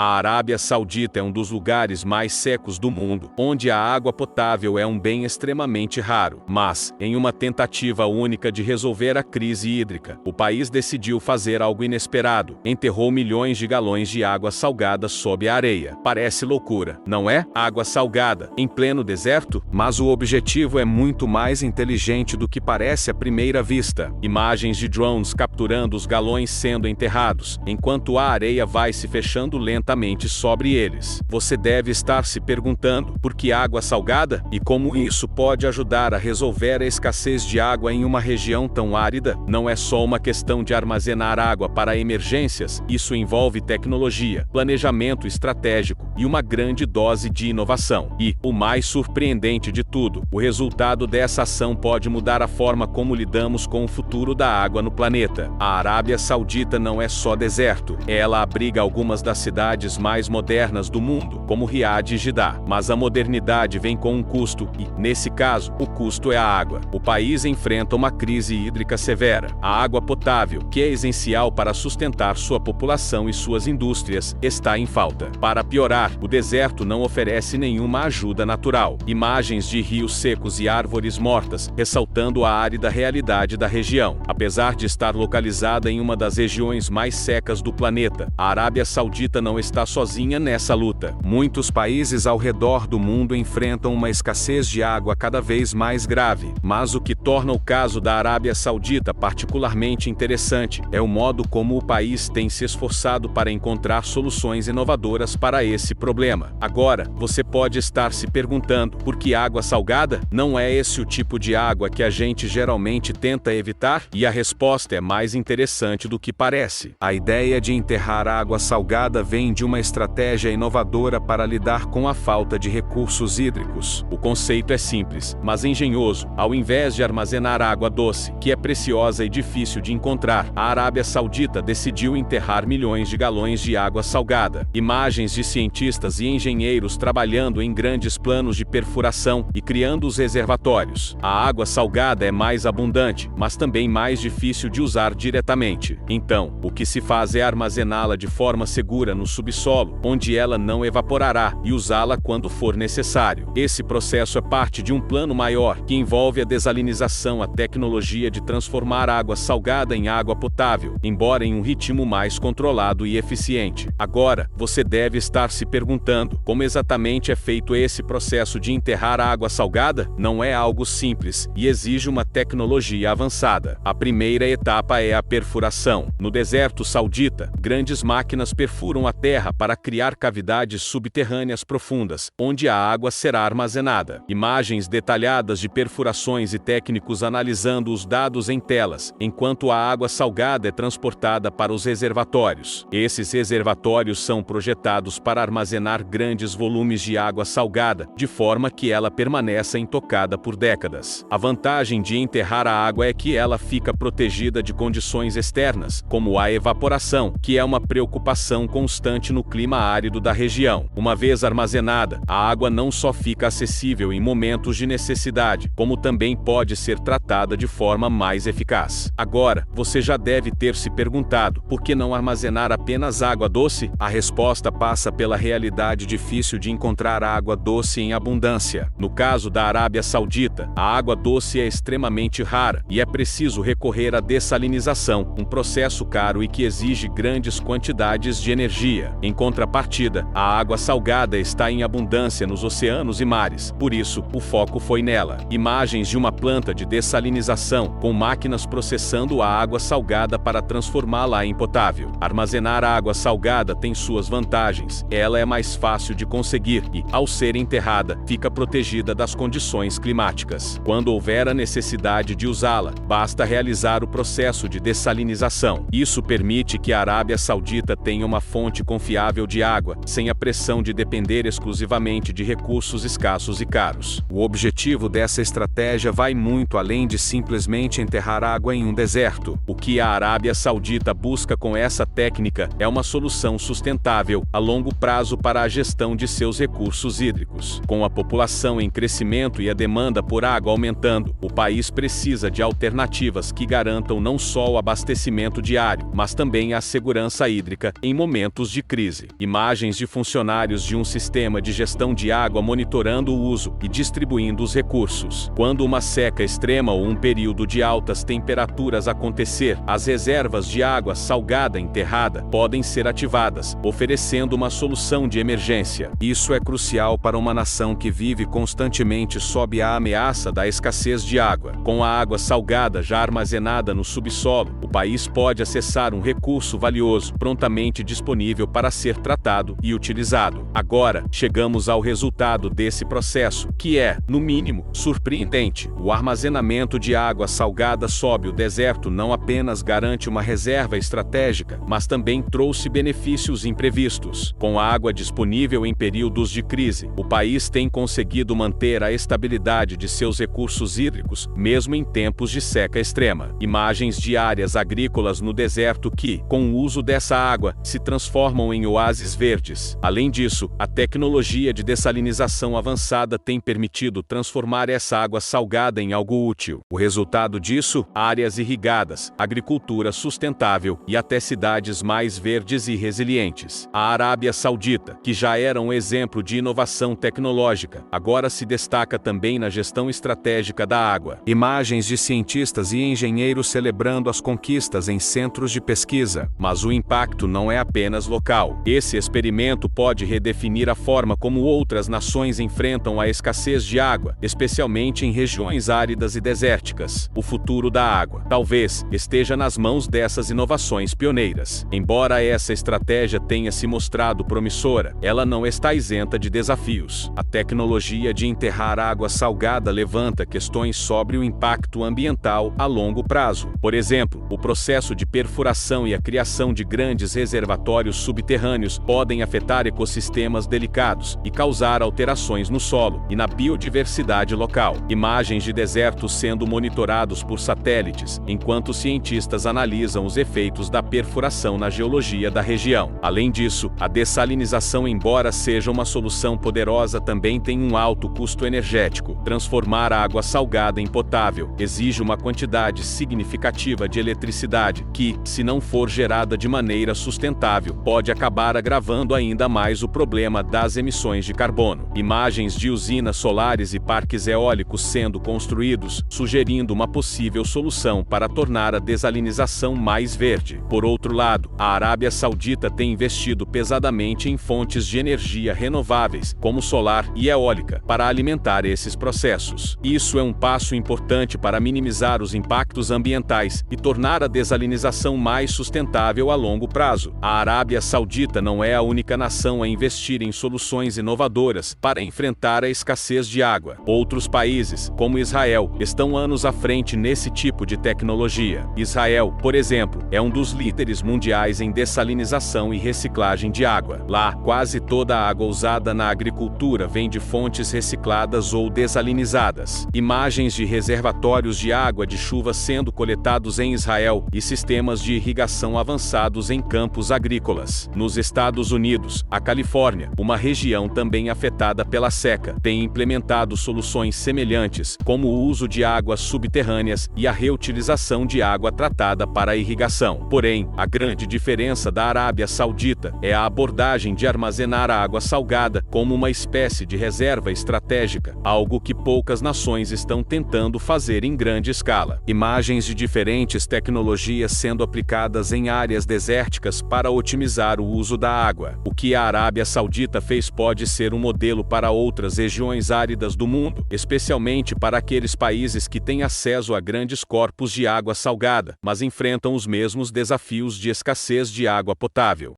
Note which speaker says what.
Speaker 1: A Arábia Saudita é um dos lugares mais secos do mundo, onde a água potável é um bem extremamente raro. Mas, em uma tentativa única de resolver a crise hídrica, o país decidiu fazer algo inesperado: enterrou milhões de galões de água salgada sob a areia. Parece loucura, não é? Água salgada, em pleno deserto? Mas o objetivo é muito mais inteligente do que parece à primeira vista. Imagens de drones capturando os galões sendo enterrados, enquanto a areia vai se fechando lentamente sobre eles. Você deve estar se perguntando: por que água salgada? E como isso pode ajudar a resolver a escassez de água em uma região tão árida? Não é só uma questão de armazenar água para emergências, isso envolve tecnologia, planejamento estratégico e uma grande dose de inovação. E, o mais surpreendente de tudo, o resultado dessa ação pode mudar a forma como lidamos com o futuro da água no planeta. A Arábia Saudita não é só deserto, ela abriga algumas das cidades mais modernas do mundo, como Riad e Jeddah. Mas a modernidade vem com um custo e, nesse caso, o custo é a água. O país enfrenta uma crise hídrica severa. A água potável, que é essencial para sustentar sua população e suas indústrias, está em falta. Para piorar, o deserto não oferece nenhuma ajuda natural. Imagens de rios secos e árvores mortas, ressaltando a árida realidade da região. Apesar de estar localizada em uma das regiões mais secas do planeta, a Arábia Saudita não está sozinha nessa luta. Muitos países ao redor do mundo enfrentam uma escassez de água cada vez mais grave. Mas o que torna o caso da Arábia Saudita particularmente interessante é o modo como o país tem se esforçado para encontrar soluções inovadoras para esse problema. Agora, você pode estar se perguntando: por que água salgada? Não é esse o tipo de água que a gente geralmente tenta evitar? E a resposta é mais interessante do que parece. A ideia de enterrar água salgada vem de uma estratégia inovadora para lidar com a falta de recursos hídricos. O conceito é simples, mas engenhoso. Ao invés de armazenar água doce, que é preciosa e difícil de encontrar, a Arábia Saudita decidiu enterrar milhões de galões de água salgada. Imagens de cientistas e engenheiros trabalhando em grandes planos de perfuração e criando os reservatórios. A água salgada é mais abundante, mas também mais difícil de usar diretamente. Então, o que se faz é armazená-la de forma segura no subsolo, onde ela não evaporará, e usá-la quando for necessário. Esse processo é parte de um plano maior, que envolve a desalinização, a tecnologia de transformar água salgada em água potável, embora em um ritmo mais controlado e eficiente. Agora, você deve estar se perguntando: como exatamente é feito esse processo de enterrar a água salgada? Não é algo simples, e exige uma tecnologia avançada. A primeira etapa é a perfuração. No deserto saudita, grandes máquinas perfuram a terra para criar cavidades subterrâneas profundas, onde a água será armazenada. Imagens detalhadas de perfurações e técnicos analisando os dados em telas, enquanto a água salgada é transportada para os reservatórios. Esses reservatórios são projetados para armazenar grandes volumes de água salgada, de forma que ela permaneça intocada por décadas. A vantagem de enterrar a água é que ela fica protegida de condições externas, como a evaporação, que é uma preocupação constante no clima árido da região. Uma vez armazenada, a água não só fica acessível em momentos de necessidade, como também pode ser tratada de forma mais eficaz. Agora, você já deve ter se perguntado: por que não armazenar apenas água doce? A resposta passa pela realidade difícil de encontrar água doce em abundância. No caso da Arábia Saudita, a água doce é extremamente rara, e é preciso recorrer à dessalinização, um processo caro e que exige grandes quantidades de energia. Em contrapartida, a água salgada está em abundância nos oceanos e mares, por isso, o foco foi nela. Imagens de uma planta de dessalinização, com máquinas processando a água salgada para transformá-la em potável. Armazenar água salgada tem suas vantagens. Ela é mais fácil de conseguir e, ao ser enterrada, fica protegida das condições climáticas. Quando houver a necessidade de usá-la, basta realizar o processo de dessalinização. Isso permite que a Arábia Saudita tenha uma fonte confiável de água, sem a pressão de depender exclusivamente de recursos escassos e caros. O objetivo dessa estratégia vai muito além de simplesmente enterrar água em um deserto. O que a Arábia Saudita busca com essa técnica é uma solução sustentável, a longo prazo para a gestão de seus recursos hídricos. Com a população em crescimento e a demanda por água aumentando, o país precisa de alternativas que garantam não só o abastecimento diário, mas também a segurança hídrica em momentos de crise. Imagens de funcionários de um sistema de gestão de água monitorando o uso e distribuindo os recursos. Quando uma seca extrema ou um período de altas temperaturas acontecer, as reservas de água salgada enterrada podem ser ativadas, oferecendo uma solução de emergência. Isso é crucial para uma nação que vive constantemente sob a ameaça da escassez de água. Com a água salgada já armazenada no subsolo, o país pode acessar um recurso valioso, prontamente disponível para ser tratado e utilizado. Agora, chegamos ao resultado desse processo, que é, no mínimo, surpreendente. O armazenamento de água salgada sob o deserto não apenas garante uma reserva estratégica, mas também trouxe benefícios imprevistos. Com a água disponível em períodos de crise, o país tem conseguido manter a estabilidade de seus recursos hídricos, mesmo em tempos de seca extrema. Imagens de áreas agrícolas no deserto que, com o uso dessa água, se transformam em oásis verdes. Além disso, a tecnologia de dessalinização avançada tem permitido transformar essa água salgada em algo útil. O resultado disso, áreas irrigadas, agricultura sustentável e até cidades mais verdes e resilientes. A Arábia Saudita, que já era um exemplo de inovação tecnológica, agora se destaca também na gestão estratégica da água. Imagens de cientistas e engenheiros celebrando as conquistas em centros de pesquisa. Mas o impacto não é apenas local. Esse experimento pode redefinir a forma como outras nações enfrentam a escassez de água, especialmente em regiões áridas e desérticas. O futuro da água, talvez, esteja nas mãos dessas inovações pioneiras. Embora essa estratégia tenha se mostrado promissora, ela não está isenta de desafios. A tecnologia de enterrar água salgada levanta questões sobre o impacto ambiental a longo prazo. Por exemplo, o processo de perfuração e a criação de grandes reservatórios subterrâneos podem afetar ecossistemas delicados e causar alterações no solo e na biodiversidade local. Imagens de desertos sendo monitorados por satélites, enquanto cientistas analisam os efeitos da perfuração na geologia da região. Além disso, a dessalinização, embora seja uma solução poderosa, também tem um alto custo energético. Transformar a água salgada em potável exige uma quantidade significativa de eletricidade que, se não for gerada de maneira sustentável, pode acabar agravando ainda mais o problema das emissões de carbono. Imagens de usinas solares e parques eólicos sendo construídos, sugerindo uma possível solução para tornar a dessalinização mais verde. Por outro lado, a Arábia Saudita tem investido pesadamente em fontes de energia renováveis, como solar e eólica, para alimentar esses processos. Isso é um passo importante para minimizar os impactos ambientais e tornar a dessalinização mais sustentável a longo prazo. A Arábia Saudita não é a única nação a investir em soluções inovadoras para enfrentar a escassez de água. Outros países, como Israel, estão anos à frente nesse tipo de tecnologia. Israel, por exemplo, é um dos líderes mundiais em dessalinização e reciclagem de água. Lá, quase toda a água usada na agricultura vem de fontes recicladas ou dessalinizadas. Imagens de reservatórios de água de chuva sendo coletados em Israel e sistemas de irrigação avançados em campos agrícolas. Nos Estados Unidos, a Califórnia, uma região também afetada pela seca, tem implementado soluções semelhantes, como o uso de águas subterrâneas e a reutilização de água tratada para a irrigação. Porém, a grande diferença da Arábia Saudita é a abordagem de armazenar a água salgada como uma espécie de reserva estratégica, algo que poucas nações estão tentando fazer em grande escala. Imagens de diferentes tecnologias sendo aplicadas em áreas desérticas para otimizar o uso da água. O que a Arábia Saudita fez pode ser um modelo para outras regiões áridas do mundo, especialmente para aqueles países que têm acesso a grandes corpos de água salgada, mas enfrentam os mesmos desafios de escassez de água potável.